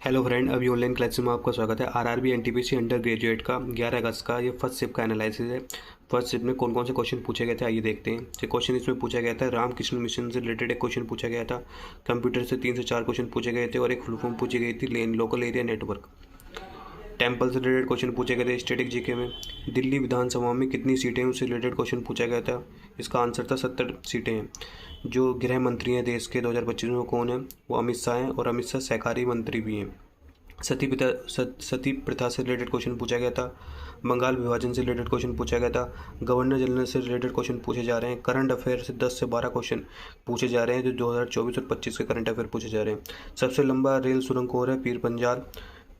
Hello friend, अभी online class में आपका स्वागत है। आरआरबी एनटीपीसी अंडर ग्रेजुएट का 11 अगस्त का ये फर्स्ट शिफ्ट का एनालिसिस है। फर्स्ट शिफ्ट में कौन कौन से क्वेश्चन पूछे गए थे आइए देखते हैं। जो क्वेश्चन इसमें पूछा गया था, रामकृष्ण मिशन से रिलेटेड एक क्वेश्चन पूछा गया था। कंप्यूटर से 3 से 4 क्वेश्चन पूछे गए थे और एक फुल फॉर्म पूछी गई थी लेन लोकल एरिया नेटवर्क। टेम्पल से रिलेटेड क्वेश्चन पूछे गए थे स्टैटिक जीके में। दिल्ली विधानसभा में कितनी सीटें हैं उससे रिलेटेड क्वेश्चन पूछा गया था। इसका आंसर था 70 सीटें हैं। जो गृह मंत्री हैं देश के 2025 में कौन है, वो अमित शाह हैं और अमित शाह सहकारी मंत्री भी हैं। सती प्रथा से रिलेटेड क्वेश्चन पूछा गया था। बंगाल विभाजन से रिलेटेड क्वेश्चन पूछा गया था। गवर्नर जनरल से रिलेटेड क्वेश्चन पूछे जा रहे हैं। करंट अफेयर से 10 से 12 क्वेश्चन पूछे जा रहे हैं जो 2024 और 25 के करंट अफेयर पूछे जा रहे हैं। सबसे लंबा रेल सुरंग कौन है, पीर पंजाल।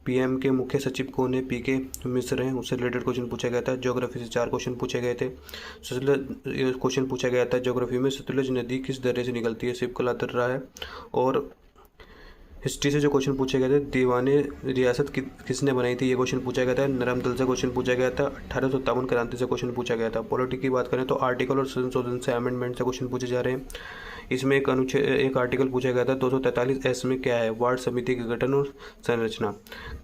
पीएम के मुख्य सचिव कौन है, पीके मिश्र हैं, उससे रिलेटेड क्वेश्चन पूछा गया था। ज्योग्राफी से 4 क्वेश्चन पूछे गए थे। सतलज क्वेश्चन पूछा गया था ज्योग्राफी में, सतलज नदी किस दर्रे से निकलती है, शिवकला दर्रा है। और हिस्ट्री से जो क्वेश्चन पूछे गए थे, दीवाने रियासत किसने बनाई थी, ये क्वेश्चन पूछा गया था। नरम दल से क्वेश्चन पूछा गया था। 1857 क्रांति से क्वेश्चन पूछा गया था। पॉलिटिक की बात करें तो आर्टिकल और संशोधन से अमेंडमेंट से क्वेश्चन पूछे जा रहे हैं। इसमें एक आर्टिकल पूछा गया था 243 में क्या है, वार्ड समिति का गठन और संरचना।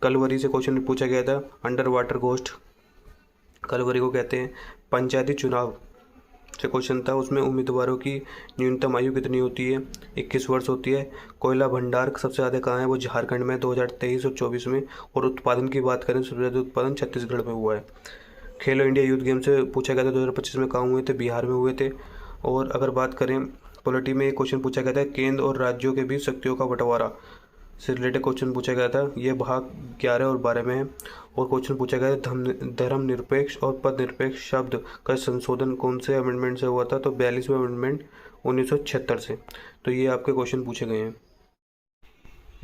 कलवरी से क्वेश्चन पूछा गया था, अंडर वाटर घोस्ट कलवरी को कहते हैं। पंचायती चुनाव से क्वेश्चन था, उसमें उम्मीदवारों की न्यूनतम आयु कितनी होती है, 21 वर्ष होती है। कोयला भंडार सबसे ज़्यादा कहाँ है, वो झारखंड में 2023 और 24 में। और उत्पादन की बात करें सबसे ज़्यादा उत्पादन छत्तीसगढ़ में हुआ है। खेलो इंडिया यूथ गेम से पूछा गया था 2025 में कहाँ हुए थे, बिहार में हुए थे। और अगर बात करें पॉलिटी में, एक क्वेश्चन पूछा गया था केंद्र और राज्यों के बीच शक्तियों का बंटवारा से रिलेटेड क्वेश्चन पूछा गया था। ये भाग 11 और 12 में है। और क्वेश्चन पूछा गया था धर्मनिरपेक्ष और पद निरपेक्ष शब्द का संशोधन कौन से अमेंडमेंट से हुआ था, तो 42वें अमेंडमेंट 1976 से। तो ये आपके क्वेश्चन पूछे गए हैं।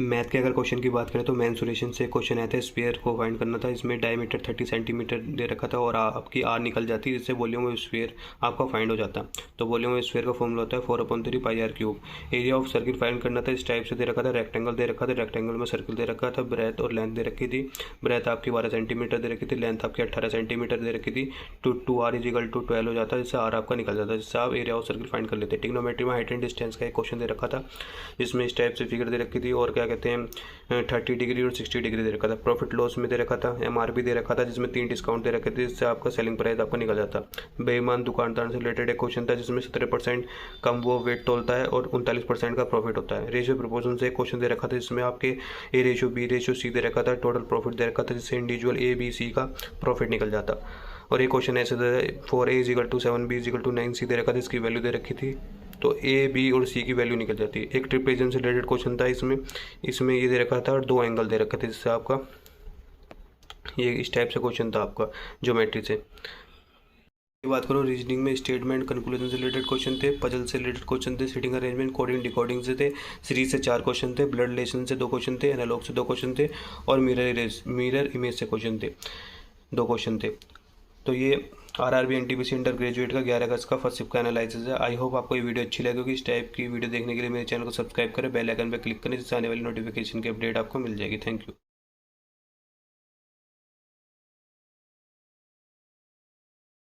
मैथ के अगर क्वेश्चन की बात करें तो मेंसुरेशन से क्वेश्चन आया था, स्फीयर को फाइंड करना था। इसमें डायमीटर 30 सेंटीमीटर दे रखा था और आपकी आर निकल जाती है, जिससे वॉल्यूम ऑफ स्फीयर आपका फाइंड हो जाता। तो वॉल्यूम ऑफ स्फीयर का फॉर्मूला होता है 4/3 pi R cube. Area of circle find करना था, इस टाइप से दे रखा था। रेक्टेंगल दे रखा था, रेक्टेंगल में सर्किल दे रखा था। ब्रेथ और लेंथ दे रखी थी। ब्रेथ आपकी 12 सेंटीमीटर दे रखी थी, लेंथ आपकी 18 सेंटीमीटर दे रखी थी। 2 आर इजिकल टू 12 हो जाता है, जिससे आर आपका निकल जाता है, जिससे आप एरिया ऑफ सर्किल फाइंड कर लेते हैं। टिग्नोमेट्री में हाइट एंड डिस्टेंस का एक क्वेश्चन दे रखा था, जिसमें इस टाइप से फिगर दे रखी थी। और क्या कहते हैं 30 डिग्री और 60 डिग्री दे रखा था। प्रॉफिट लॉस में दे रखा था, एमआरपी दे रखा था, जिसमें 3 डिस्काउंट दे रखे थे, जिससे आपका सेलिंग प्राइस आपका निकल जाता। बेईमान दुकानदार से रिलेटेड एक क्वेश्चन था, जिसमें 17% कम वो वेट तोलता है और 39% का प्रॉफिट होता है। रेशियो प्रपोर्शन से एक क्वेश्चन दे रखा था, जिसमें आपके A ratio B ratio C दे रखा था। टोटल प्रॉफिट दे रखा था, जिससे इंडिविजुअल ए बी सी का प्रॉफिट निकल जाता। और एक क्वेश्चन ऐसे था 4A = 7 B = 9 C दे रखा था, इसकी वैल्यू दे रखी थी। तो ए बी और सी की वैल्यू निकल जाती है। एक ट्रिपेजन से रिलेटेड क्वेश्चन था, इसमें ये दे रखा था और 2 एंगल दे रखे थे, जिससे आपका ये इस टाइप से क्वेश्चन था आपका ज्योमेट्री से। बात करो रीजनिंग में, स्टेटमेंट कंक्लूजन से रिलेटेड क्वेश्चन थे। पजल से रिलेटेड क्वेश्चन थे। सीटिंग अरेंजमेंट कोडिंग डिकोडिंग से थे। सीरीज से 4 क्वेश्चन थे। ब्लड रिलेशन से 2 क्वेश्चन थे। एनालॉग से 2 क्वेश्चन थे। और मिरर इमेज से क्वेश्चन थे, 2 क्वेश्चन थे। तो ये आरआरबी एनटीपीसी अंडर ग्रेजुएट का 11 अगस्त का फर्स्ट शिफ्ट का एनालिसिस है। आई होप आपको ये वीडियो अच्छी लगी होगी। इस टाइप की वीडियो देखने के लिए मेरे चैनल को सब्सक्राइब करें, बेल आइकन पर क्लिक करें, जिससे आने वाली नोटिफिकेशन की अपडेट आपको मिल जाएगी। Thank you.